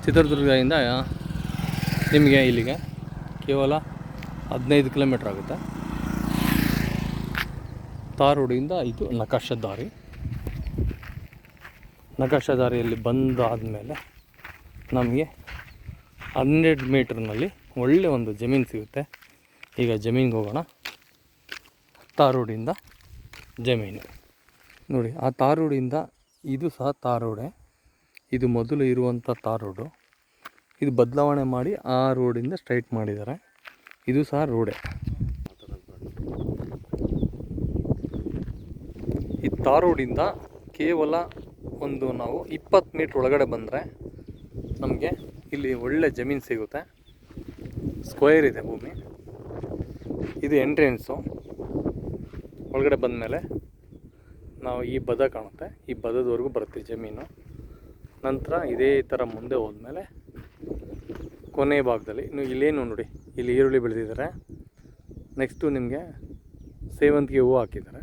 ಚಿತ್ರದುರ್ಗದಿಂದ ನಿಮಗೆ ಇಲ್ಲಿಗೆ ಕೇವಲ 15 ಕಿಲೋಮೀಟ್ರ್ ಆಗುತ್ತೆ. ತಾರ್ ರೋಡಿಂದ ಇದು ನಕಾಶೆ ದಾರಿಯಲ್ಲಿ ಬಂದಾದಮೇಲೆ ನಮಗೆ 100 ಮೀಟ್ರ್ನಲ್ಲಿ ಒಳ್ಳೆ ಒಂದು ಜಮೀನು ಸಿಗುತ್ತೆ. ಈಗ ಜಮೀನಿಗೆ ಹೋಗೋಣ. ತಾರ್ ರೋಡಿಂದ ಜಮೀನು ನೋಡಿ. ಆ ತಾರ್ ರೋಡಿಂದ ಇದು ಸಹ ತಾರ್ ರೋಡೇ. ಇದು ಮೊದಲು ಇರುವಂಥ ತಾರ್ ರೋಡು. ಇದು ಬದಲಾವಣೆ ಮಾಡಿ ಆ ರೋಡಿಂದ ಸ್ಟ್ರೈಟ್ ಮಾಡಿದ್ದಾರೆ. ಇದು ಸಹ ರೋಡೇ. ಈ ತಾರ್ ರೋಡಿಂದ ಕೇವಲ ಒಂದು ನಾವು 20 ಮೀಟ್ರ್ ಒಳಗಡೆ ಬಂದರೆ ನಮಗೆ ಇಲ್ಲಿ ಒಳ್ಳೆ ಜಮೀನು ಸಿಗುತ್ತೆ. ಸ್ಕ್ವೇರ್ ಇದೆ ಭೂಮಿ. ಇದು ಎಂಟ್ರೆನ್ಸು. ಒಳಗಡೆ ಬಂದಮೇಲೆ ನಾವು ಈ ಬದ ಕಾಣುತ್ತೆ, ಈ ಬದದವರೆಗೂ ಬರುತ್ತೆ ಜಮೀನು. ನಂತರ ಇದೇ ಥರ ಮುಂದೆ ಹೋದ್ಮೇಲೆ ಕೊನೆ ಭಾಗದಲ್ಲಿ ಇಲ್ಲೇನು ನೋಡಿ, ಇಲ್ಲಿ ಈರುಳ್ಳಿ ಬೆಳೆದಿದ್ದಾರೆ. ನೆಕ್ಸ್ಟು ನಿಮಗೆ ಸೇವಂತಿಗೆ ಹೂವು ಹಾಕಿದ್ದಾರೆ.